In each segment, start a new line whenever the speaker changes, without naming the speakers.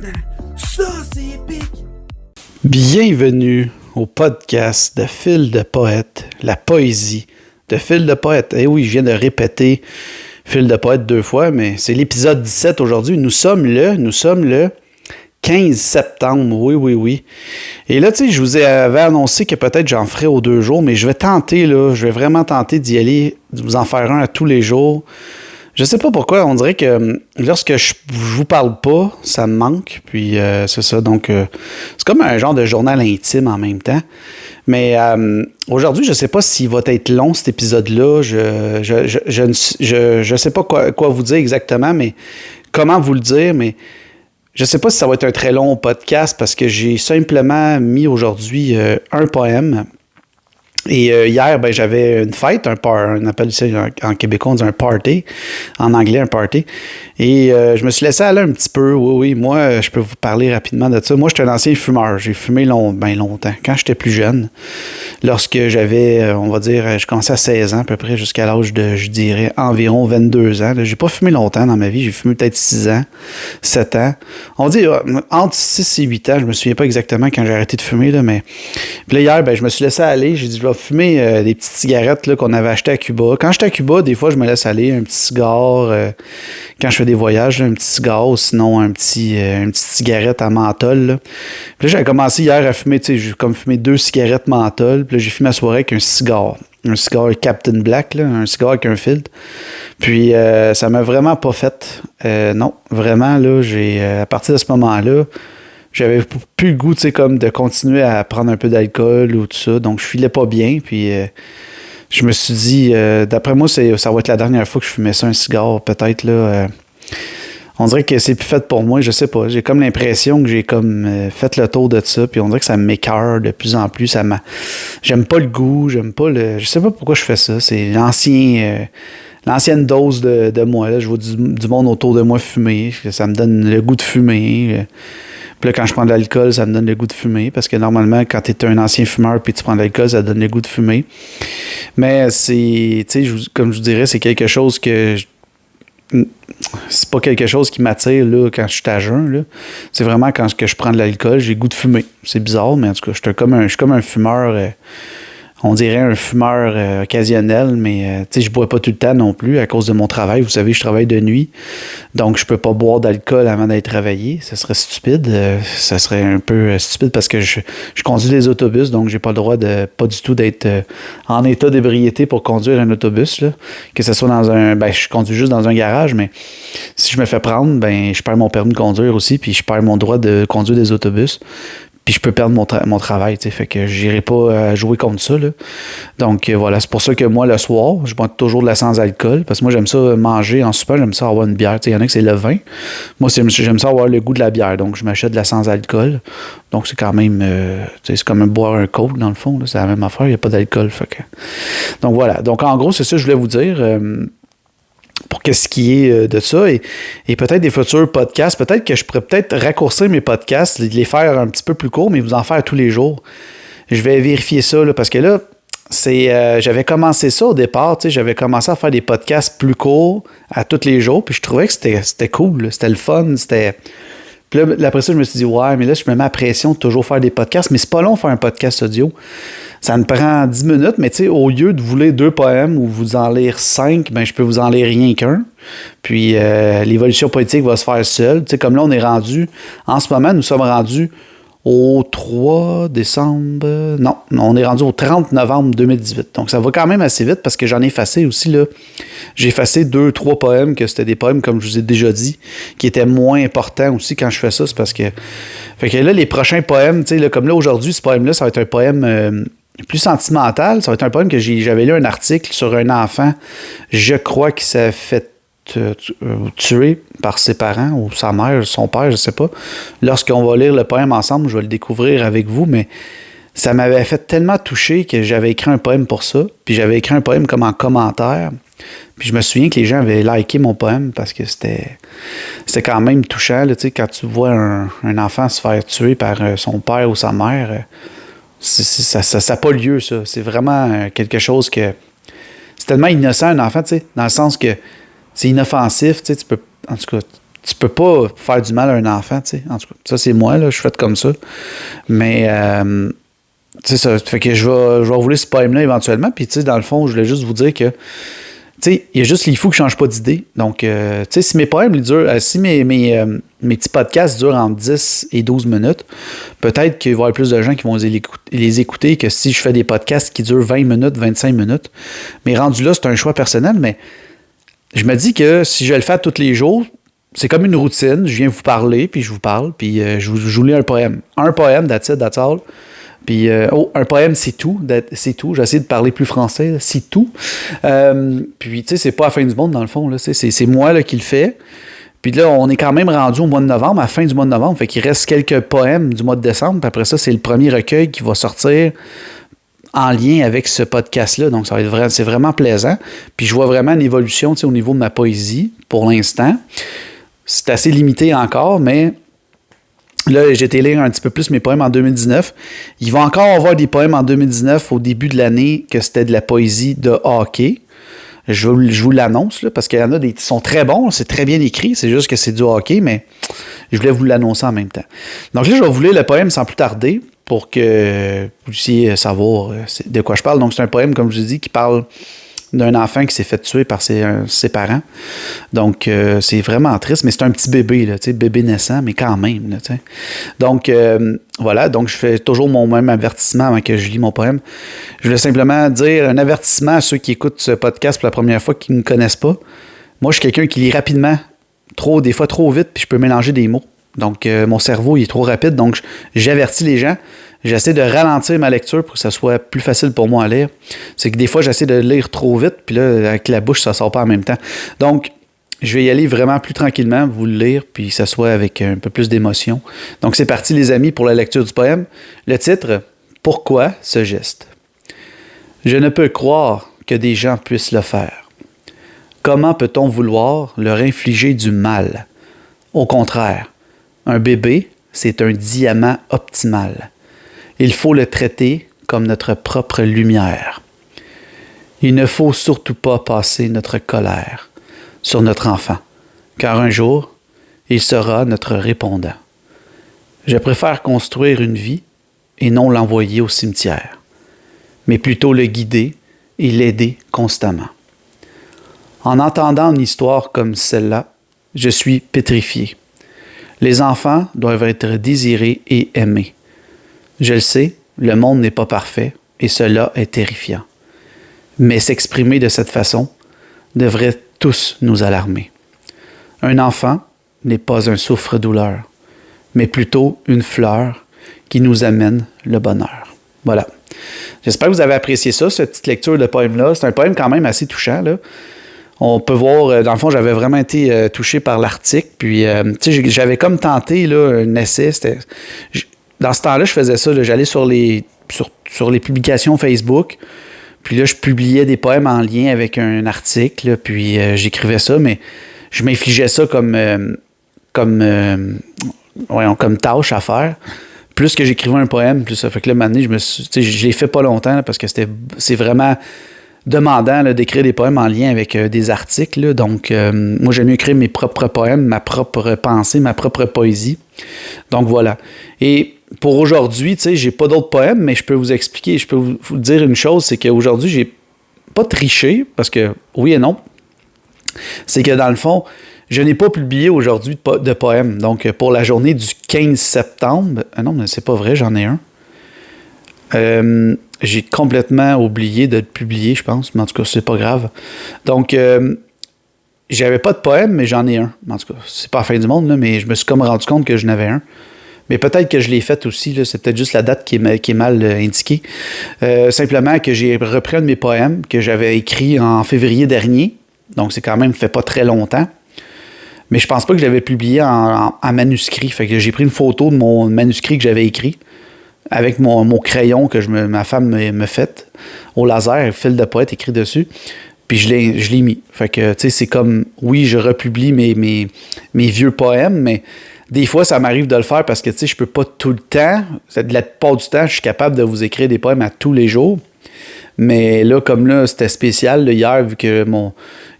maintenant. Ça, c'est épique.
Bienvenue au podcast de Fil de Poète, la poésie de Fil de Poète. Eh oui, je viens de répéter Fil de Poète 2 fois, mais c'est l'épisode 17 aujourd'hui. Nous sommes le 15 septembre, oui. Et là, tu sais, je vous avais annoncé que peut-être j'en ferais aux 2 jours, mais je vais vraiment tenter d'y aller, de vous en faire un à tous les jours. Je sais pas pourquoi, on dirait que lorsque je vous parle pas, ça me manque, puis c'est ça, donc c'est comme un genre de journal intime en même temps. Mais aujourd'hui, je sais pas s'il va être long, cet épisode-là, je sais pas quoi vous dire exactement, mais comment vous le dire, mais je sais pas si ça va être un très long podcast, parce que j'ai simplement mis aujourd'hui un poème. Et hier, j'avais une fête, on appelle ça en québécois, on dit un party, en anglais un party. Et je me suis laissé aller un petit peu, oui. Moi, je peux vous parler rapidement de ça. Moi, j'étais un ancien fumeur. J'ai fumé longtemps, quand j'étais plus jeune. Lorsque j'avais, on va dire, je commençais à 16 ans à peu près, jusqu'à l'âge de, je dirais, environ 22 ans. Là, j'ai pas fumé longtemps dans ma vie. J'ai fumé peut-être 6 ans, 7 ans. On dit entre 6 et 8 ans, je me souviens pas exactement quand j'ai arrêté de fumer, là, mais... Puis là, hier, je me suis laissé aller. J'ai dit, je vais fumer des petites cigarettes là, qu'on avait achetées à Cuba. Quand j'étais à Cuba, des fois, je me laisse aller un petit cigare. Quand je fais des voyages, là, un petit cigare, ou sinon une petite cigarette à menthol. Là. Puis là, j'avais commencé hier à fumer, tu sais, j'ai comme fumé 2 cigarettes menthol. Puis là, j'ai fumé ma soirée avec un cigare Captain Black, là, un cigare avec un filtre. Puis ça m'a vraiment pas fait. Non, vraiment, là, à partir de ce moment-là, j'avais plus le goût, tu sais, comme de continuer à prendre un peu d'alcool ou tout ça. Donc, je filais pas bien. Puis, je me suis dit, d'après moi, ça va être la dernière fois que je fumais ça, un cigare, peut-être, là. On dirait que c'est plus fait pour moi, je sais pas. J'ai comme l'impression que j'ai comme fait le tour de ça. Puis, on dirait que ça m'écœure de plus en plus. J'aime pas le goût, je sais pas pourquoi je fais ça. C'est l'ancienne dose de moi. Là. Je vois du monde autour de moi fumer. Ça me donne le goût de fumer. Puis là, quand je prends de l'alcool, ça me donne le goût de fumer. Parce que normalement, quand tu es un ancien fumeur puis tu prends de l'alcool, ça te donne le goût de fumer. Mais c'est, tu sais, comme je vous dirais, c'est quelque chose que... C'est pas quelque chose qui m'attire là, quand je suis à jeun. Là. C'est vraiment quand je prends de l'alcool, j'ai le goût de fumer. C'est bizarre, mais en tout cas, je suis comme un fumeur... on dirait un fumeur occasionnel, mais tu sais, je bois pas tout le temps non plus à cause de mon travail. Vous savez, je travaille de nuit, donc je peux pas boire d'alcool avant d'aller travailler. Ça serait stupide. Ça serait un peu stupide parce que je conduis des autobus, donc j'ai pas le droit de pas du tout d'être en état d'ébriété pour conduire un autobus. Là. Que ce soit dans je conduis juste dans un garage, mais si je me fais prendre, je perds mon permis de conduire aussi, puis je perds mon droit de conduire des autobus. Puis je peux perdre mon travail, tu sais, fait que j'irai pas jouer contre ça, là. Donc voilà, c'est pour ça que moi, le soir, je bois toujours de la sans-alcool, parce que moi, j'aime ça manger en souper, j'aime ça avoir une bière, tu sais, il y en a que c'est le vin. Moi, j'aime ça avoir le goût de la bière, donc je m'achète de la sans-alcool. Donc c'est quand même, tu sais, c'est comme boire un Coke, dans le fond, là, c'est la même affaire, il n'y a pas d'alcool, fait que... Donc voilà, donc en gros, c'est ça que je voulais vous dire... pour qu'est-ce qui est de ça et peut-être des futurs podcasts. Peut-être que je pourrais peut-être raccourcir mes podcasts, les faire un petit peu plus courts, mais vous en faire tous les jours. Je vais vérifier ça, là, parce que là, j'avais commencé ça au départ, tu sais, j'avais commencé à faire des podcasts plus courts à tous les jours, puis je trouvais que c'était cool, là, c'était le fun, c'était... Puis là, après ça, je me suis dit, ouais, mais là, je me mets à pression de toujours faire des podcasts, mais c'est pas long de faire un podcast audio. Ça me prend 10 minutes, mais tu sais, au lieu de vous lire 2 poèmes ou vous en lire 5, je peux vous en lire rien qu'un. Puis l'évolution poétique va se faire seule. Tu sais, comme là, en ce moment, nous sommes rendus au 3 décembre... Non, on est rendu au 30 novembre 2018. Donc, ça va quand même assez vite parce que j'en ai effacé aussi, là. J'ai effacé 2-3 poèmes, que c'était des poèmes, comme je vous ai déjà dit, qui étaient moins importants aussi quand je fais ça. C'est parce que... Fait que là, les prochains poèmes, tu sais, comme là, aujourd'hui, ce poème-là, ça va être un poème... plus sentimental, ça va être un poème que j'avais lu un article sur un enfant, je crois qu'il s'est fait tuer par ses parents ou sa mère, son père, je sais pas. Lorsqu'on va lire le poème ensemble, je vais le découvrir avec vous, mais ça m'avait fait tellement toucher que j'avais écrit un poème pour ça, puis j'avais écrit un poème comme en commentaire, puis je me souviens que les gens avaient liké mon poème parce que c'était quand même touchant, là, tu sais, quand tu vois un enfant se faire tuer par son père ou sa mère, ça n'a pas lieu, ça. C'est vraiment quelque chose que... C'est tellement innocent, un enfant, tu sais, dans le sens que c'est inoffensif, tu sais, tu peux... En tout cas, tu peux pas faire du mal à un enfant, tu sais. En tout cas, ça, c'est moi, là, je suis fait comme ça. Mais, c'est ça. Fait que je vais rouler ce poème-là éventuellement. Puis, tu sais, dans le fond, je voulais juste vous dire que, tu sais, il y a juste les fous qui ne changent pas d'idée. Donc, tu sais, si mes poèmes, ils durent, si mes petits podcasts durent entre 10 et 12 minutes, peut-être qu'il va y avoir plus de gens qui vont les écouter que si je fais des podcasts qui durent 20 minutes, 25 minutes. Mais rendu là, c'est un choix personnel. Mais je me dis que si je le fais tous les jours, c'est comme une routine. Je viens vous parler, puis je vous parle, puis je vous lis un poème. Un poème, that's it, that's all. Puis, un poème, c'est tout. C'est tout. J'essaie de parler plus français. C'est tout. Puis, tu sais, c'est pas la fin du monde, dans le fond. Là, c'est moi là, qui le fais. Puis là, on est quand même rendu au mois de novembre, à la fin du mois de novembre. Fait qu'il reste quelques poèmes du mois de décembre. Puis après ça, c'est le premier recueil qui va sortir en lien avec ce podcast-là. Donc, ça va être c'est vraiment plaisant. Puis, je vois vraiment une évolution, tu sais, au niveau de ma poésie, pour l'instant. C'est assez limité encore, mais... Là, j'ai été lire un petit peu plus mes poèmes en 2019. Il va encore avoir des poèmes en 2019 au début de l'année que c'était de la poésie de hockey. Je vous l'annonce, là, parce qu'il y en a des qui sont très bons, c'est très bien écrit, c'est juste que c'est du hockey, mais je voulais vous l'annoncer en même temps. Donc là, je vais vous lire le poème sans plus tarder pour que vous puissiez savoir de quoi je parle. Donc c'est un poème, comme je vous ai dit, qui parle d'un enfant qui s'est fait tuer par ses parents. Donc, c'est vraiment triste, mais c'est un petit bébé, là, bébé naissant, mais quand même. Là, donc, voilà, donc je fais toujours mon même avertissement avant que je lis mon poème. Je voulais simplement dire un avertissement à ceux qui écoutent ce podcast pour la première fois, qui ne me connaissent pas. Moi, je suis quelqu'un qui lit rapidement, des fois trop vite, puis je peux mélanger des mots. Donc, mon cerveau, il est trop rapide, donc j'avertis les gens. J'essaie de ralentir ma lecture pour que ça soit plus facile pour moi à lire. C'est que des fois, j'essaie de lire trop vite, puis là, avec la bouche, ça sort pas en même temps. Donc, je vais y aller vraiment plus tranquillement, vous le lire, puis que ça soit avec un peu plus d'émotion. Donc, c'est parti, les amis, pour la lecture du poème. Le titre, « Pourquoi ce geste? » Je ne peux croire que des gens puissent le faire. Comment peut-on vouloir leur infliger du mal? Au contraire, un bébé, c'est un diamant optimal. Il faut le traiter comme notre propre lumière. Il ne faut surtout pas passer notre colère sur notre enfant, car un jour, il sera notre répondant. Je préfère construire une vie et non l'envoyer au cimetière, mais plutôt le guider et l'aider constamment. En entendant une histoire comme celle-là, je suis pétrifié. Les enfants doivent être désirés et aimés. Je le sais, le monde n'est pas parfait et cela est terrifiant. Mais s'exprimer de cette façon devrait tous nous alarmer. Un enfant n'est pas un souffre-douleur, mais plutôt une fleur qui nous amène le bonheur. Voilà. J'espère que vous avez apprécié ça, cette petite lecture de poème-là. C'est un poème quand même assez touchant, là. On peut voir, dans le fond, j'avais vraiment été touché par l'article. Puis, tu sais, j'avais comme tenté là, un essai. Dans ce temps-là, je faisais ça. Là, j'allais sur les publications Facebook. Puis là, je publiais des poèmes en lien avec un article. Là, puis, j'écrivais ça, mais je m'infligeais ça comme tâche à faire. Plus que j'écrivais un poème, plus ça fait que là, maintenant, je l'ai fait pas longtemps là, parce que c'est vraiment demandant là, d'écrire des poèmes en lien avec des articles. Là. Donc, moi, j'aime mieux écrire mes propres poèmes, ma propre pensée, ma propre poésie. Donc, voilà. Et pour aujourd'hui, tu sais, j'ai pas d'autres poèmes, mais je peux vous expliquer, je peux vous dire une chose, c'est qu'aujourd'hui, j'ai pas triché, parce que oui et non. C'est que dans le fond, je n'ai pas publié aujourd'hui de poèmes. Donc, pour la journée du 15 septembre, non, mais c'est pas vrai, j'en ai un. J'ai complètement oublié de le publier, je pense, mais en tout cas, c'est pas grave. Donc, j'avais pas de poème, mais j'en ai un. En tout cas, c'est pas la fin du monde, là, mais je me suis comme rendu compte que j'en avais un. Mais peut-être que je l'ai fait aussi, là, c'est peut-être juste la date qui est mal indiquée. Simplement que j'ai repris un de mes poèmes que j'avais écrit en février dernier. Donc, c'est quand même fait pas très longtemps. Mais je pense pas que je l'avais publié en manuscrit. Fait que j'ai pris une photo de mon manuscrit que j'avais écrit avec mon crayon que ma femme me fait au laser, fil de poète écrit dessus. Puis je l'ai mis. Fait que, tu sais, c'est comme, oui, je republie mes vieux poèmes, mais des fois, ça m'arrive de le faire parce que, tu sais, je peux pas tout le temps. De la plupart du temps, je suis capable de vous écrire des poèmes à tous les jours. Mais là, comme là, c'était spécial là, hier, vu que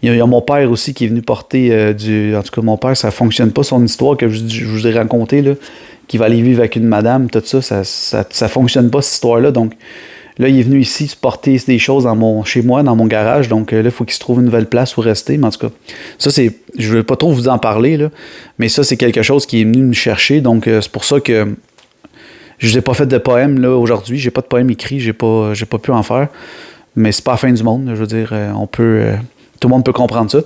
il y a mon père aussi qui est venu porter En tout cas, mon père, ça fonctionne pas, son histoire que je vous ai racontée, là, qui va aller vivre avec une madame, tout ça, ça fonctionne pas, cette histoire-là. Donc là, il est venu ici porter des choses chez moi, dans mon garage. Donc là, il faut qu'il se trouve une nouvelle place où rester. Mais en tout cas, ça, je ne veux pas trop vous en parler, là, mais ça, c'est quelque chose qui est venu me chercher. Donc c'est pour ça que je vous ai pas fait de poème là aujourd'hui. J'ai pas de poème écrit, j'ai pas pu en faire. Mais c'est pas la fin du monde. Je veux dire, tout le monde peut comprendre ça.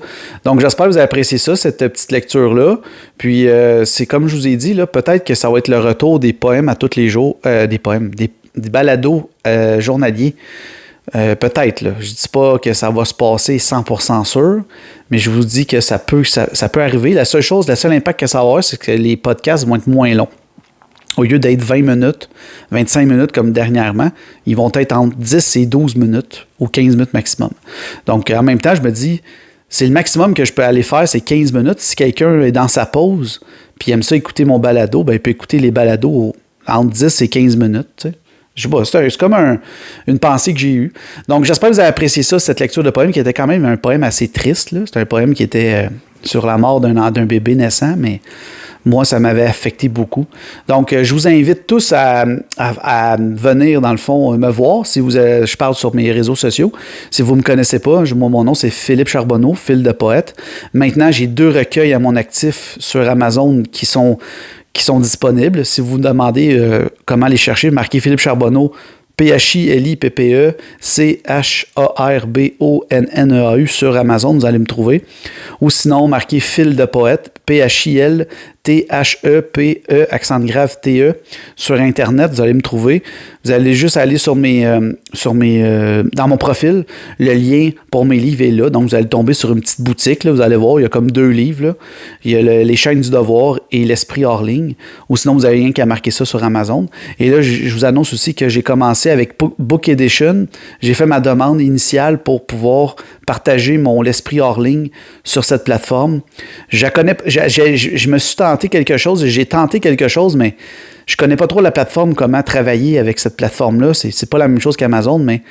Donc, j'espère que vous avez apprécié ça, cette petite lecture-là. Puis, c'est comme je vous ai dit, là, peut-être que ça va être le retour des poèmes à tous les jours. Des balados journaliers. Peut-être, là. Je dis pas que ça va se passer 100% sûr, mais je vous dis que ça peut arriver. Le seul impact que ça va avoir, c'est que les podcasts vont être moins longs. Au lieu d'être 20 minutes, 25 minutes comme dernièrement, ils vont être entre 10 et 12 minutes ou 15 minutes maximum. Donc, en même temps, je me dis, c'est le maximum que je peux aller faire, c'est 15 minutes. Si quelqu'un est dans sa pause puis aime ça écouter mon balado, ben, il peut écouter les balados entre 10 et 15 minutes. Tu sais. Je sais pas, c'est comme une pensée que j'ai eue. Donc, j'espère que vous avez apprécié ça, cette lecture de poème qui était quand même un poème assez triste. Là. C'était un poème qui était sur la mort d'un bébé naissant, mais moi, ça m'avait affecté beaucoup. Donc, je vous invite tous à venir, dans le fond, me voir. Si je parle sur mes réseaux sociaux. Si vous ne me connaissez pas, mon nom, c'est Philippe Charbonneau, Fil de poète. Maintenant, j'ai 2 recueils à mon actif sur Amazon qui sont disponibles. Si vous me demandez comment les chercher, marquez Philippe Charbonneau, PHILIPPE CHARBONNEAU sur Amazon, vous allez me trouver. Ou sinon, marquez Fil de poète, PHIL THEPE, accent grave TE, sur Internet, vous allez me trouver. Vous allez juste aller dans mon profil. Le lien pour mes livres est là. Donc, vous allez tomber sur une petite boutique. Là, vous allez voir, il y a comme 2 livres. Là. Il y a Les chaînes du devoir et L'esprit hors ligne. Ou sinon, vous avez rien qu'à marquer ça sur Amazon. Et là, je vous annonce aussi que j'ai commencé avec Book Edition. J'ai fait ma demande initiale pour pouvoir partager L'esprit hors ligne sur cette plateforme. Je me suis tenté quelque chose, j'ai tenté quelque chose, mais je connais pas trop la plateforme, comment travailler avec cette plateforme-là. C'est pas la même chose qu'Amazon, mais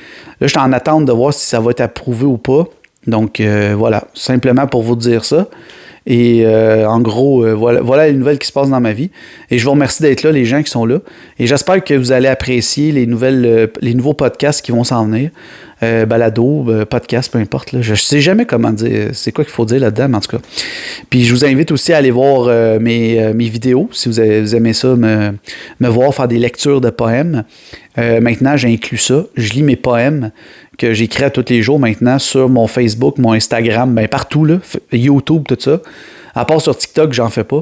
là, je suis en attente de voir si ça va être approuvé ou pas. Donc, voilà, simplement pour vous dire ça. Et en gros, voilà les nouvelles qui se passent dans ma vie. Et je vous remercie d'être là, les gens qui sont là. Et j'espère que vous allez apprécier les nouveaux podcasts qui vont s'en venir. Balado, podcast, peu importe. Là. Je ne sais jamais comment dire, c'est quoi qu'il faut dire là-dedans, mais en tout cas. Puis je vous invite aussi à aller voir mes vidéos, si vous aimez ça, me voir faire des lectures de poèmes. Maintenant, j'inclus ça. Je lis mes poèmes que j'écris tous les jours maintenant sur mon Facebook, mon Instagram, partout, là, YouTube, tout ça. À part sur TikTok, j'en fais pas.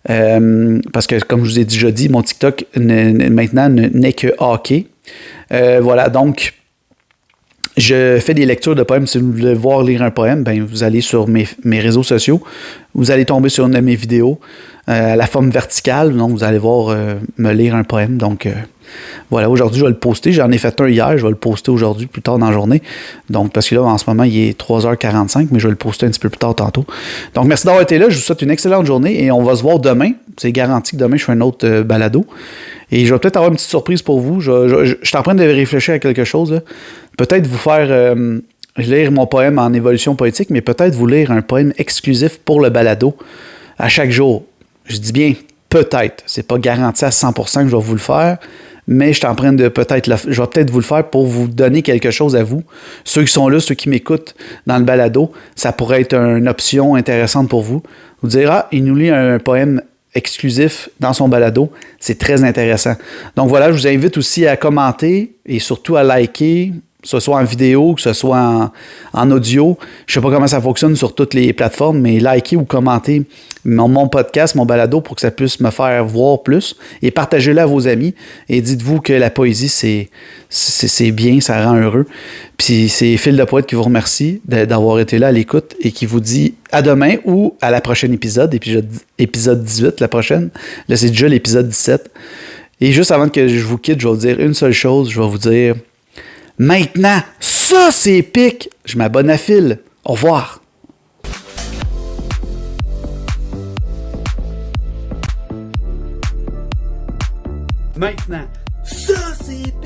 Parce que, comme je vous ai déjà dit, mon TikTok maintenant n'est que hockey. Voilà, donc... Je fais des lectures de poèmes. Si vous voulez voir lire un poème, vous allez sur mes réseaux sociaux. Vous allez tomber sur une de mes vidéos à la forme verticale. Donc, vous allez voir me lire un poème. Donc, voilà, aujourd'hui, je vais le poster. J'en ai fait un hier. Je vais le poster aujourd'hui, plus tard dans la journée. Donc, parce que là, en ce moment, il est 3h45, mais je vais le poster un petit peu plus tard tantôt. Donc, merci d'avoir été là. Je vous souhaite une excellente journée et on va se voir demain. C'est garanti que demain, je fais un autre balado. Et je vais peut-être avoir une petite surprise pour vous. Je suis en train de réfléchir à quelque chose, là. Peut-être vous faire lire mon poème en évolution poétique, mais peut-être vous lire un poème exclusif pour le balado à chaque jour. Je dis bien peut-être. C'est pas garanti à 100% que je vais vous le faire, mais je suis en train de je vais peut-être vous le faire pour vous donner quelque chose à vous. Ceux qui sont là, ceux qui m'écoutent dans le balado, ça pourrait être une option intéressante pour vous. Vous dire, il nous lit un poème exclusif dans son balado. C'est très intéressant. Donc voilà, je vous invite aussi à commenter et surtout à liker, que ce soit en vidéo, que ce soit en audio. Je ne sais pas comment ça fonctionne sur toutes les plateformes, mais likez ou commentez mon podcast, mon balado, pour que ça puisse me faire voir plus. Et partagez-le à vos amis. Et dites-vous que la poésie, c'est bien, ça rend heureux. Puis c'est Fil de poète qui vous remercie d'avoir été là à l'écoute et qui vous dit à demain ou à la prochaine épisode, épisode 18, la prochaine. Là, c'est déjà l'épisode 17. Et juste avant que je vous quitte, je vais vous dire une seule chose. Je vais vous dire... Maintenant, ça c'est épique. Je m'abonne à Phil. Au revoir.
Maintenant, ça c'est épique.